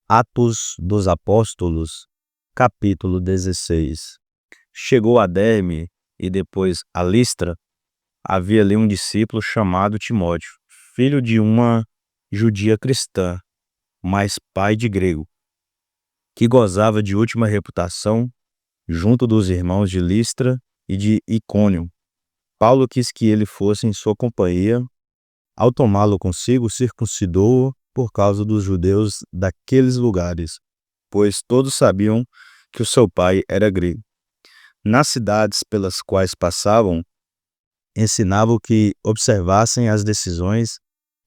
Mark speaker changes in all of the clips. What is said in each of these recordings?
Speaker 1: Atos dos Apóstolos, capítulo 16. Chegou a Derbe e depois a Listra. Havia ali um discípulo chamado Timóteo, filho de uma judia cristã, mas pai de grego, que gozava de última reputação junto dos irmãos de Listra e de Icônio. Paulo quis que ele fosse em sua companhia. Ao tomá-lo consigo, circuncidou-o por causa dos judeus daqueles lugares, pois todos sabiam que o seu pai era grego. Nas cidades pelas quais passavam, ensinava que observassem as decisões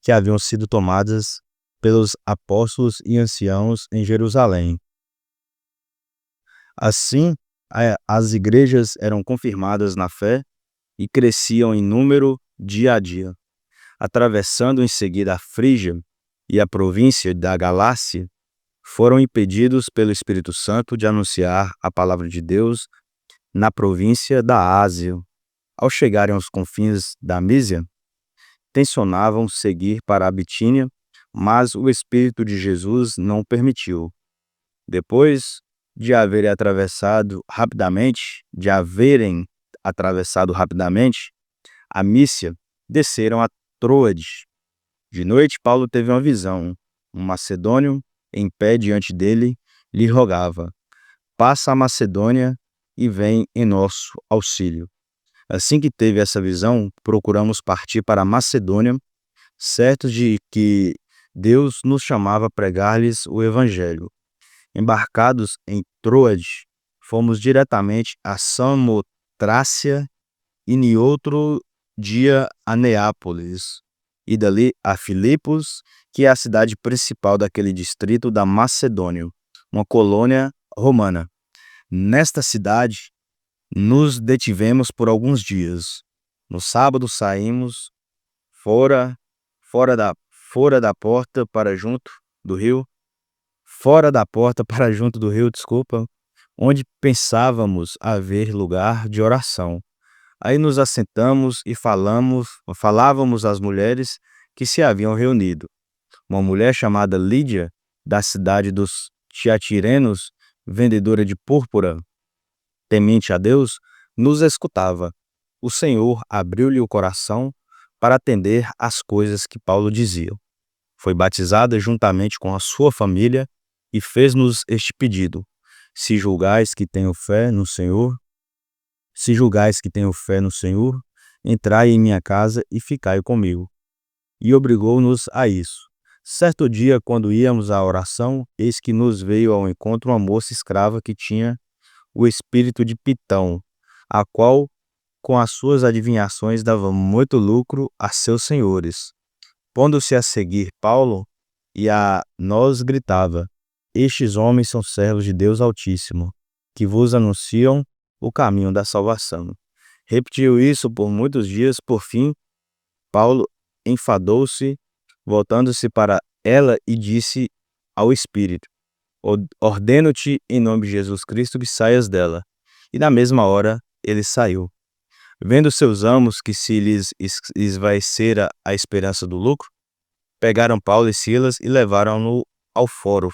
Speaker 1: que haviam sido tomadas pelos apóstolos e anciãos em Jerusalém. Assim, as igrejas eram confirmadas na fé e cresciam em número dia a dia. Atravessando em seguida a Frígia e a província da Galácia, foram impedidos pelo Espírito Santo de anunciar a palavra de Deus na província da Ásia. Ao chegarem aos confins da Mísia, tensionavam seguir para a Bitínia, mas o Espírito de Jesus não permitiu. Depois de haverem atravessado rapidamente a Mísia, desceram a Troade. De noite, Paulo teve uma visão. Um macedônio, em pé diante dele, lhe rogava: passa a Macedônia e vem em nosso auxílio. Assim que teve essa visão, procuramos partir para a Macedônia, certos de que Deus nos chamava a pregar-lhes o Evangelho. Embarcados em Troade, fomos diretamente a Samotrácia e em outro dia a Neápolis, e dali a Filipos, que é a cidade principal daquele distrito da Macedônia, uma colônia romana. Nesta cidade, nos detivemos por alguns dias. No sábado saímos fora da porta para junto do rio, onde pensávamos haver lugar de oração. Aí nos assentamos e falávamos às mulheres que se haviam reunido. Uma mulher chamada Lídia, da cidade dos Tiatirenos, vendedora de púrpura, temente a Deus, nos escutava. O Senhor abriu-lhe o coração para atender às coisas que Paulo dizia. Foi batizada juntamente com a sua família e fez-nos este pedido: Se julgais que tenho fé no Senhor, entrai em minha casa e ficai comigo. E obrigou-nos a isso. Certo dia, quando íamos à oração, eis que nos veio ao encontro uma moça escrava que tinha o espírito de Pitão, a qual, com as suas adivinhações, dava muito lucro a seus senhores. Pondo-se a seguir Paulo e a nós gritava: Estes homens são servos de Deus Altíssimo, que vos anunciam o caminho da salvação. Repetiu isso por muitos dias. Por fim, Paulo enfadou-se, voltando-se para ela e disse ao Espírito: Ordeno-te em nome de Jesus Cristo que saias dela. E na mesma hora ele saiu. Vendo seus amos que se lhes esvaecera a esperança do lucro, pegaram Paulo e Silas e levaram-no ao fórum,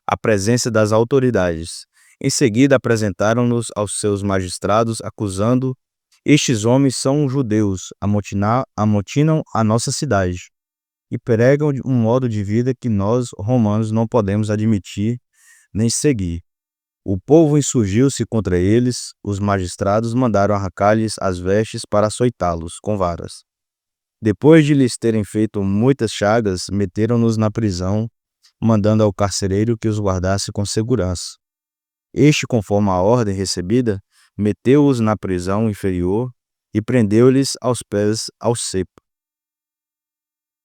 Speaker 1: à presença das autoridades. Em seguida apresentaram-nos aos seus magistrados, acusando: Estes homens são judeus, amotinam a nossa cidade e pregam um modo de vida que nós, romanos, não podemos admitir nem seguir. O povo insurgiu-se contra eles, os magistrados mandaram arrancar-lhes as vestes para açoitá-los com varas. Depois de lhes terem feito muitas chagas, meteram-nos na prisão, mandando ao carcereiro que os guardasse com segurança. Este, conforme a ordem recebida, meteu-os na prisão inferior e prendeu-lhes aos pés ao cepo.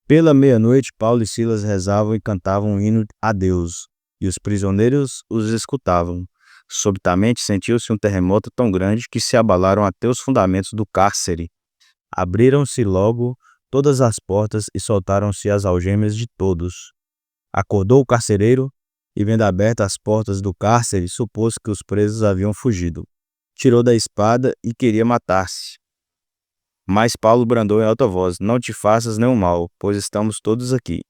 Speaker 1: Pela meia-noite, Paulo e Silas rezavam e cantavam um hino a Deus, e os prisioneiros os escutavam. Subitamente sentiu-se um terremoto tão grande que se abalaram até os fundamentos do cárcere. Abriram-se logo todas as portas e soltaram-se as algemas de todos. Acordou o carcereiro e, vendo abertas as portas do cárcere, supôs que os presos haviam fugido. Tirou da espada e queria matar-se. Mas Paulo bradou em alta voz: Não te faças nenhum mal, pois estamos todos aqui.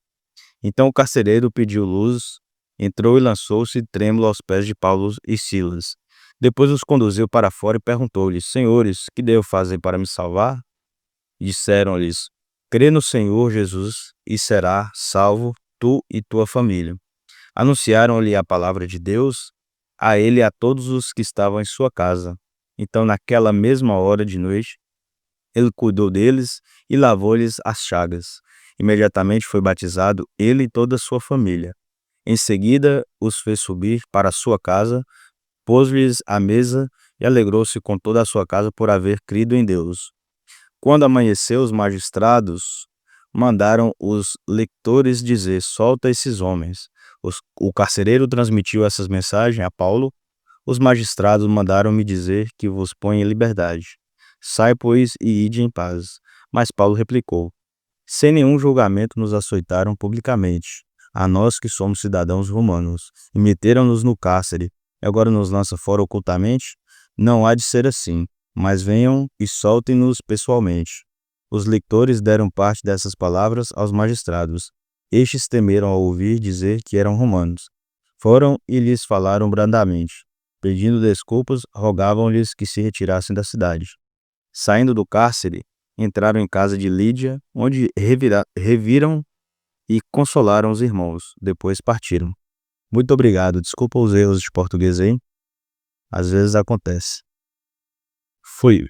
Speaker 1: Então o carcereiro pediu luz Entrou e lançou-se trêmulo aos pés de Paulo e Silas. Depois os conduziu para fora e perguntou-lhes: Senhores, que devo fazer para me salvar? Disseram-lhes: Crê no Senhor Jesus e será salvo tu e tua família. Anunciaram-lhe a palavra de Deus, a ele e a todos os que estavam em sua casa. Então, naquela mesma hora de noite, ele cuidou deles e lavou-lhes as chagas. Imediatamente foi batizado ele e toda a sua família. Em seguida, os fez subir para a sua casa, pôs-lhes à mesa e alegrou-se com toda a sua casa por haver crido em Deus. Quando amanheceu, os magistrados mandaram os lectores dizer: solta esses homens. O carcereiro transmitiu essas mensagens a Paulo. Os magistrados mandaram-me dizer que vos põe em liberdade. Sai, pois, e ide em paz. Mas Paulo replicou: sem nenhum julgamento nos açoitaram publicamente, a nós que somos cidadãos romanos, e meteram-nos no cárcere, e agora nos lança fora ocultamente? Não há de ser assim, mas venham e soltem-nos pessoalmente. Os lectores deram parte dessas palavras aos magistrados. Estes temeram ao ouvir dizer que eram romanos. Foram e lhes falaram brandamente. Pedindo desculpas, rogavam-lhes que se retirassem da cidade. Saindo do cárcere, entraram em casa de Lídia, onde reviram e consolaram os irmãos. Depois partiram. Muito obrigado. Desculpa os erros de português aí. Às vezes acontece. Fui.